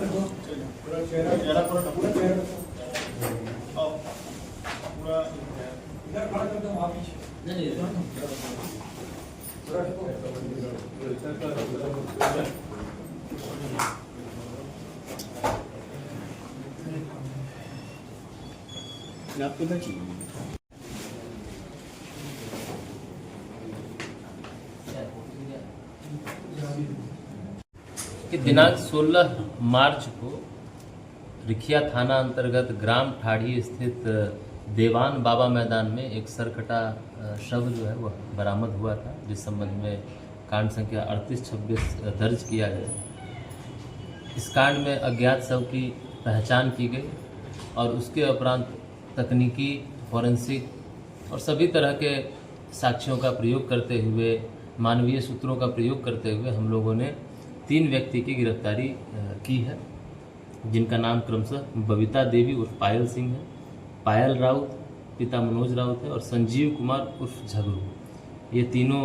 आपको कि दिनांक 16 मार्च को रिखिया थाना अंतर्गत ग्राम ठाड़ी स्थित देवान बाबा मैदान में एक सरकटा शव जो है वह बरामद हुआ था, जिस संबंध में कांड संख्या 3826 दर्ज किया गया। इस कांड में अज्ञात शव की पहचान की गई और उसके उपरांत तकनीकी, फॉरेंसिक और सभी तरह के साक्ष्यों का प्रयोग करते हुए, मानवीय सूत्रों का प्रयोग करते हुए हम लोगों ने 3 व्यक्ति की गिरफ्तारी की है, जिनका नाम क्रमशः बबीता देवी उर्फ पायल सिंह है, पायल राउत पिता मनोज राउत है और संजीव कुमार उर्फ झगड़ू। ये तीनों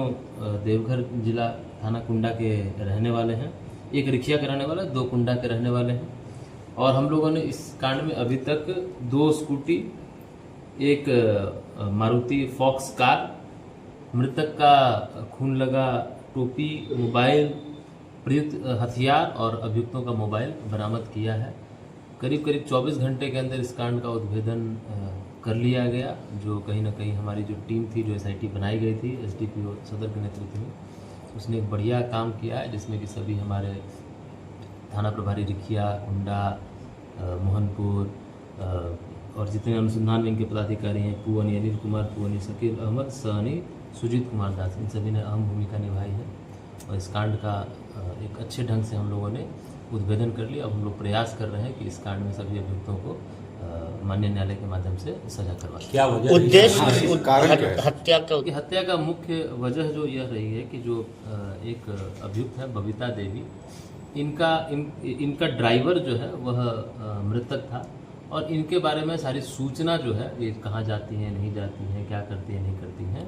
देवघर जिला थाना कुंडा के रहने वाले हैं। एक रिखिया के रहने वाला, 2 कुंडा के रहने वाले हैं। और हम लोगों ने इस कांड में अभी तक 2 स्कूटी, एक मारुति फॉक्स कार, मृतक का खून लगा टोपी, मोबाइल, प्रयुक्त हथियार और अभियुक्तों का मोबाइल बरामद किया है। करीब 24 घंटे के अंदर इस कांड का उद्भेदन कर लिया गया, जो कहीं ना कहीं हमारी जो टीम थी, जो SIT बनाई गई थी SDPO सदर के नेतृत्व में, उसने एक बढ़िया काम किया है, जिसमें कि सभी हमारे थाना प्रभारी रिखिया, कुंडा, मोहनपुर और जितने अनुसंधान में इनके पदाधिकारी हैं, पुअनी अनिल कुमार, पुअनी शकील अहमद, सहनी सुजीत कुमार दास, इन सभी ने अहम भूमिका निभाई है और इस कांड का एक अच्छे ढंग से हम लोगों ने उद्भेदन कर लिया। अब हम लोग प्रयास कर रहे हैं कि इस कांड में सभी अभियुक्तों को माननीय न्यायालय के माध्यम से सजा करवा। क्या वजह, उद्देश्य हत्या का मुख्य वजह जो यह रही है कि जो एक अभियुक्त है बबीता देवी, इनका ड्राइवर जो है वह मृतक था और इनके बारे में सारी सूचना जो है, ये कहाँ जाती हैं, नहीं जाती हैं, क्या करती हैं, नहीं करती हैं,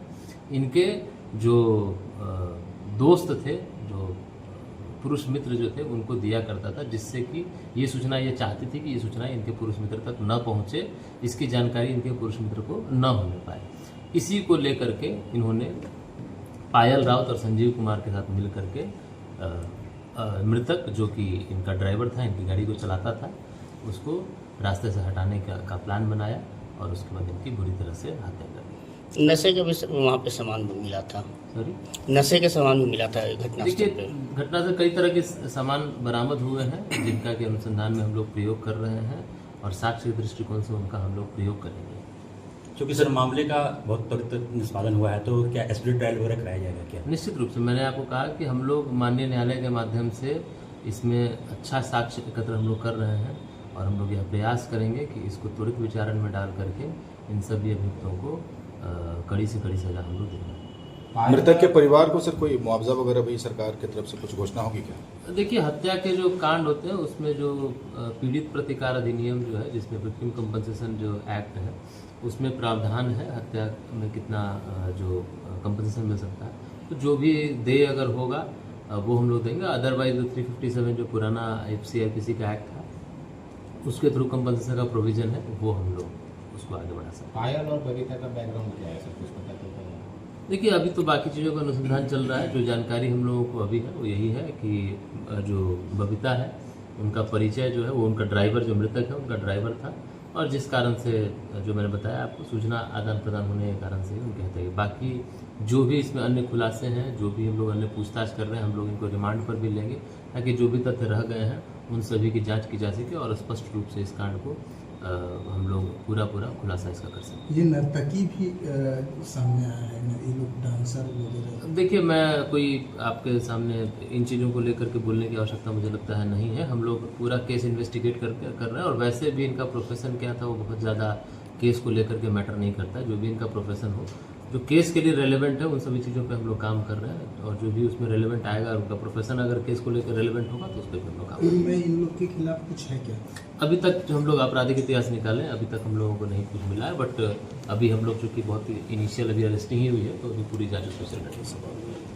इनके जो दोस्त थे, जो पुरुष मित्र जो थे, उनको दिया करता था, जिससे कि ये सूचना, ये चाहती थी कि ये सूचना इनके पुरुष मित्र तक न पहुंचे, इसकी जानकारी इनके पुरुष मित्र को न होने पाए। इसी को लेकर के इन्होंने पायल राउत और संजीव कुमार के साथ मिल करके मृतक, जो कि इनका ड्राइवर था, इनकी गाड़ी को चलाता था, उसको रास्ते से हटाने का प्लान बनाया और उसके बाद इनकी बुरी तरह से हत्या कर दी। नशे का भी वहाँ पे सामान भी मिला था। सॉरी, नशे के सामान भी मिला था घटनास्थल पे। घटना से कई तरह के सामान बरामद हुए हैं, जिनका के अनुसंधान में हम लोग प्रयोग कर रहे हैं और साक्ष्य के दृष्टिकोण से उनका हम लोग प्रयोग करेंगे। क्योंकि सर मामले का बहुत त्वरित निष्पादन हुआ है, तो क्या स्पीड ट्रायल वगैरह कराया जाएगा क्या? निश्चित रूप से मैंने आपको कहा कि हम लोग माननीय न्यायालय के माध्यम से इसमें अच्छा साक्ष्य एकत्र हम लोग कर रहे हैं और हम लोग यह प्रयास करेंगे कि इसको त्वरित विचारण में डाल करके इन सभी अभियुक्तों को कड़ी से कड़ी सजा हम लोग देंगे। मृतक के परिवार को सर कोई मुआवजा वगैरह भी सरकार की तरफ से कुछ घोषणा होगी क्या? देखिए, हत्या के जो कांड होते हैं उसमें जो पीड़ित प्रतिकार अधिनियम जो है, जिसमें विक्टिम कंपनसेशन जो एक्ट है, उसमें प्रावधान है हत्या में कितना जो कंपनसेशन मिल सकता है। तो जो भी दे अगर होगा वो हम लोग देंगे। अदरवाइज 357 जो पुराना FCIPC का एक्ट था, उसके थ्रू कंपनसेशन का प्रोविजन है, वो हम लोग उसको आगे बढ़ा सकते हैं। पायल और बबीता का बैकग्राउंड क्या है सर, कुछ पता तो? देखिए, अभी तो बाकी चीज़ों का अनुसंधान चल रहा है। जो जानकारी हम लोगों को अभी है वो यही है कि जो बबीता है, उनका परिचय जो है वो उनका ड्राइवर, जो मृतक है उनका ड्राइवर था और जिस कारण से जो मैंने बताया आपको, सूचना आदान प्रदान होने के कारण से ही उनके हत्या। बाकी जो भी इसमें अन्य खुलासे हैं, जो भी हम लोग अन्य पूछताछ कर रहे हैं, हम लोग इनको रिमांड पर भी लेंगे ताकि जो भी तथ्य रह गए हैं उन सभी की जांच की जा सके और स्पष्ट रूप से इस कांड को हम लोग पूरा खुलासा इसका कर सकते। ये नर्तकी भी सामने आया है, ये लोग डांसर वगैरह। देखिए, मैं कोई आपके सामने इन चीज़ों को लेकर के बोलने की आवश्यकता मुझे लगता है नहीं है। हम लोग पूरा केस इन्वेस्टिगेट कर रहे हैं और वैसे भी इनका प्रोफेशन क्या था वो बहुत ज़्यादा केस को लेकर के मैटर नहीं करता है। जो भी इनका प्रोफेशन हो, जो केस के लिए रेलेवेंट है, उन सभी चीज़ों पे हम लोग काम कर रहे हैं और जो भी उसमें रेलेवेंट आएगा, उनका प्रोफेशन अगर केस को लेकर रेलेवेंट होगा तो उस पर हम लोग काम करेंगे। इन लोग के खिलाफ कुछ है क्या? अभी तक जो हम लोग आपराधिक इतिहास निकालें, अभी तक हम लोगों को नहीं कुछ मिला है, बट अभी हम लोग चूँकि बहुत इनिशियल अभी अरेस्टिंग ही हुई है, तो अभी पूरी जाँच उसमें चल रही है।